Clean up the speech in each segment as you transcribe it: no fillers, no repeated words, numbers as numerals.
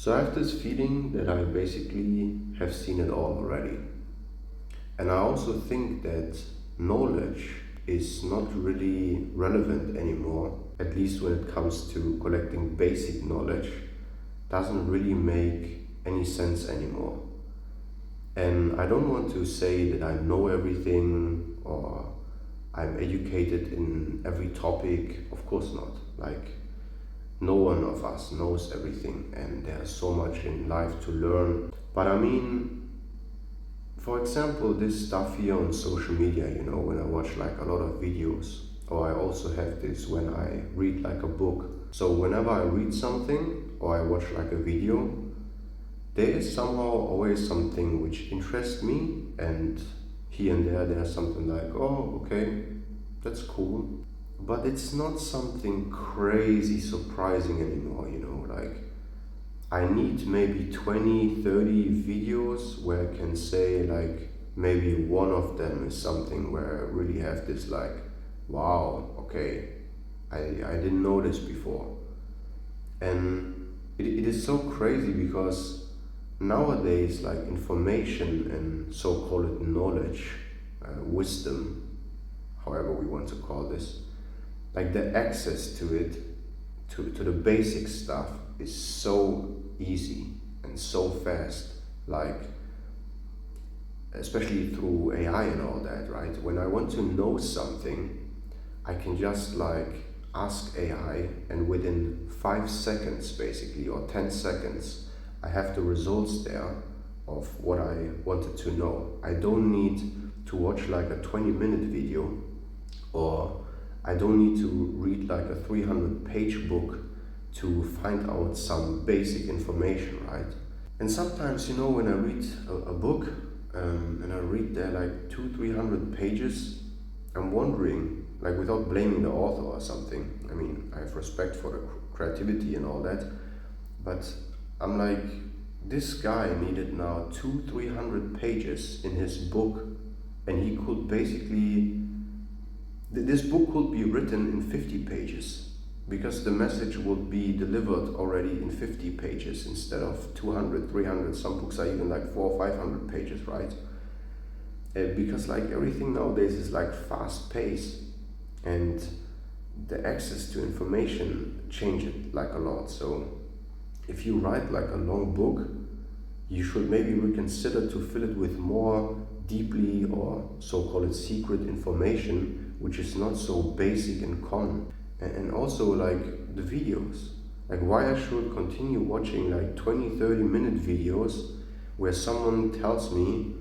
So I have this feeling that I basically have seen it all already. And I also think that knowledge is not really relevant anymore, at least when it comes to collecting basic knowledge, doesn't really make any sense anymore. And I don't want to say that I know everything or I'm educated in every topic. Of course not. Like, no one of us knows everything, and there's so much in life to learn. But I mean, for example, this stuff here on social media, when I watch like a lot of videos, or I also have this when I read like a book. So whenever I read something or I watch like a video, there is somehow always something which interests me, and here and there's something like, oh, okay, that's cool. But it's not something crazy surprising anymore, like I need maybe 20, 30 videos where I can say like maybe one of them is something where I really have this like, wow, okay, I didn't know this before. And it is so crazy because nowadays like information and so-called knowledge, wisdom, however we want to call this, like the access to it, to the basic stuff is so easy and so fast, like especially through AI and all that, right? When I want to know something, I can just like ask AI, and within 5 seconds basically, or 10 seconds, I have the results there of what I wanted to know. I don't need to watch like a 20-minute video, or I don't need to read like a 300-page book to find out some basic information, right? And sometimes, when I read a book, and I read there like 200-300 pages, I'm wondering, like without blaming the author or something, I mean, I have respect for the creativity and all that, but I'm like, this guy needed now 200-300 pages in his book, and he could basically, this book could be written in 50 pages because the message would be delivered already in 50 pages instead of 200, 300. Some books are even like 400 or 500 pages, right? Because like everything nowadays is like fast paced, and the access to information changes like a lot. So if you write like a long book, you should maybe reconsider to fill it with more deeply or so-called secret information, which is not so basic and common. And also like the videos, like why I should continue watching like 20-30 minute videos where someone tells me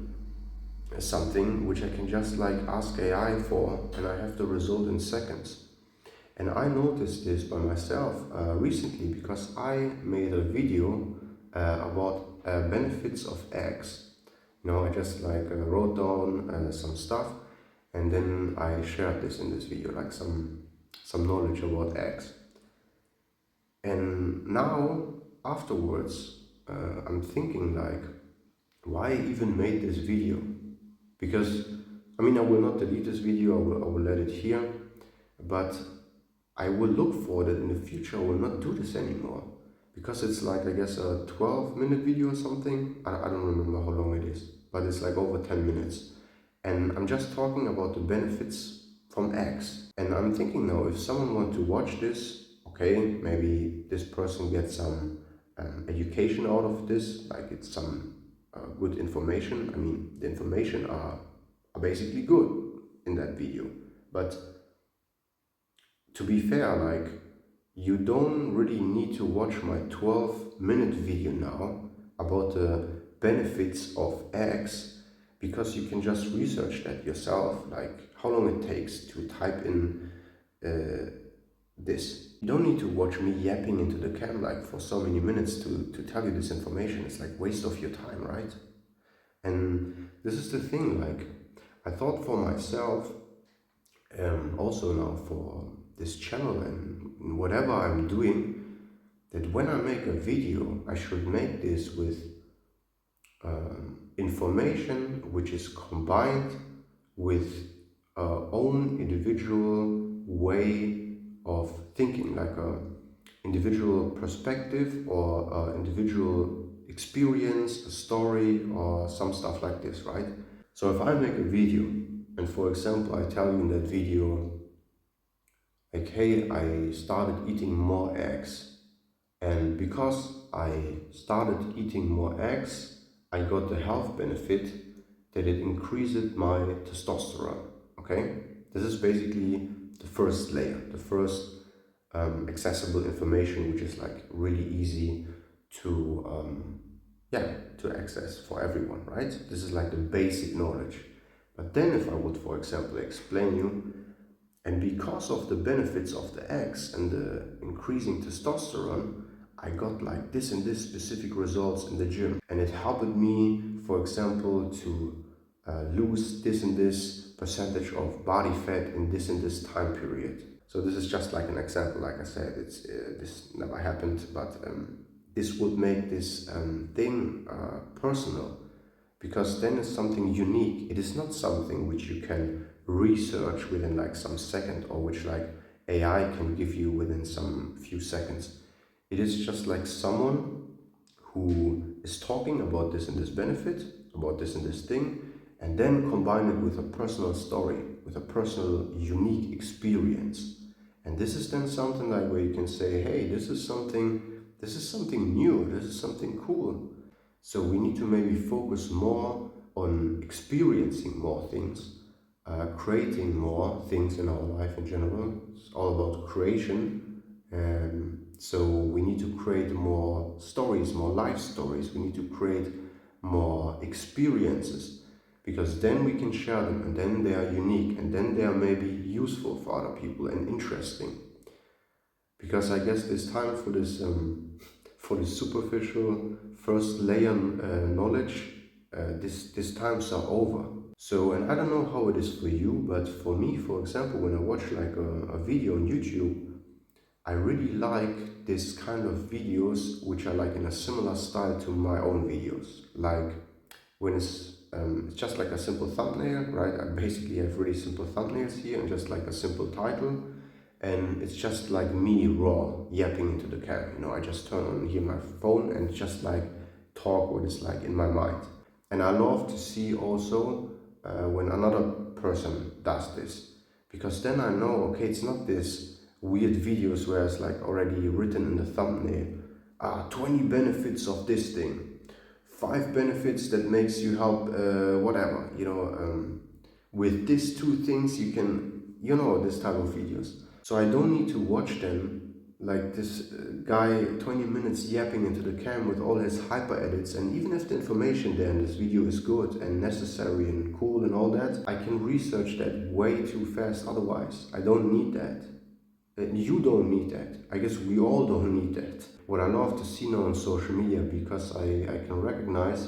something which I can just like ask AI for, and I have the result in seconds. And I noticed this by myself recently because I made a video about benefits of eggs. I just like wrote down some stuff, and then I shared this in this video, like some knowledge about eggs. And now afterwards, I'm thinking like, why I even made this video? Because I mean, I will not delete this video. I will let it here, but I will look for that in the future. I will not do this anymore because it's like, I guess, a 12-minute video or something. I don't remember how long it is, but it's like over 10 minutes. And I'm just talking about the benefits from eggs. And I'm thinking now, if someone wants to watch this, okay, maybe this person gets some education out of this, like it's some good information. I mean, the information are basically good in that video. But to be fair, like, you don't really need to watch my 12-minute video now about the benefits of eggs, because you can just research that yourself, like how long it takes to type in this. You don't need to watch me yapping into the cam like for so many minutes to tell you this information. It's like waste of your time, right? And this is the thing, like, I thought for myself, also now for this channel and whatever I'm doing, that when I make a video, I should make this with information which is combined with our own individual way of thinking, like a individual perspective or individual experience, a story, or some stuff like this, right? So if I make a video, and for example, I tell you in that video, like, hey, I started eating more eggs, and because I started eating more eggs, I got the health benefit that it increased my testosterone, okay? This is basically the first layer, the first accessible information, which is like really easy to to access for everyone, right? This is like the basic knowledge. But then if I would, for example, explain you, and because of the benefits of the eggs and the increasing testosterone, I got like this and this specific results in the gym, and it helped me, for example, to lose this and this percentage of body fat in this and this time period. So this is just like an example. Like I said, it's this never happened, but this would make this thing personal, because then it's something unique. It is not something which you can research within like some second, or which like AI can give you within some few seconds. It is just like someone who is talking about this and this benefit, about this and this thing, and then combine it with a personal story, with a personal unique experience. And this is then something like where you can say, hey, this is something new, this is something cool. So we need to maybe focus more on experiencing more things, creating more things in our life in general. It's all about creation. So we need to create more stories, more life stories. We need to create more experiences, because then we can share them, and then they are unique, and then they are maybe useful for other people and interesting. Because I guess it's time for this superficial first layer knowledge. These times are over. So, and I don't know how it is for you, but for me, for example, when I watch like a video on YouTube, I really like this kind of videos which are like in a similar style to my own videos. Like when it's just like a simple thumbnail, right? I basically have really simple thumbnails here and just like a simple title. And it's just like me raw yapping into the camera. You know, I just turn on here my phone and just like talk what is like in my mind. And I love to see also when another person does this, because then I know, okay, it's not this weird videos where it's like already written in the thumbnail, 20 benefits of this thing, 5 benefits that makes you help whatever, you know, with these 2 things you can, you know, this type of videos. So I don't need to watch them like this guy 20 minutes yapping into the cam with all his hyper edits. And even if the information there in this video is good and necessary and cool and all that, I can research that way too fast otherwise. I don't need that. You don't need that. I guess we all don't need that. What I love to see now on social media, because I can recognize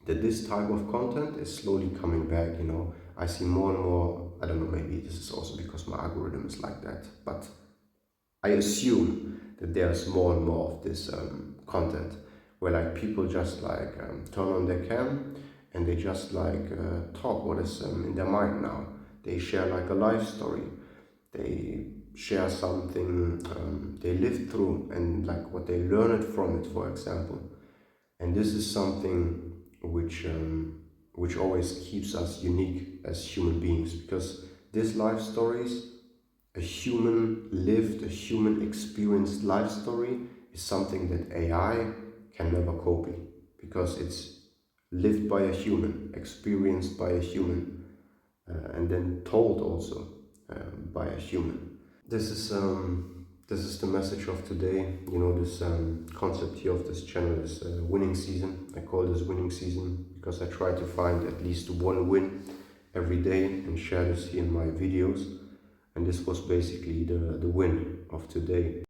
that this type of content is slowly coming back, you know. I see more and more, I don't know, maybe this is also because my algorithm is like that, but I assume that there's more and more of this content where like people just like turn on their cam and they just like talk what is in their mind now. They share like a life story. They share something they lived through and like what they learned from it, for example. And this is something which always keeps us unique as human beings, because these life stories, a human lived, a human experienced life story, is something that AI can never copy, because it's lived by a human, experienced by a human, and then told also by a human. This is the message of today. You know, this concept here of this channel is winning season. I call this winning season because I try to find at least one win every day and share this here in my videos. And this was basically the win of today.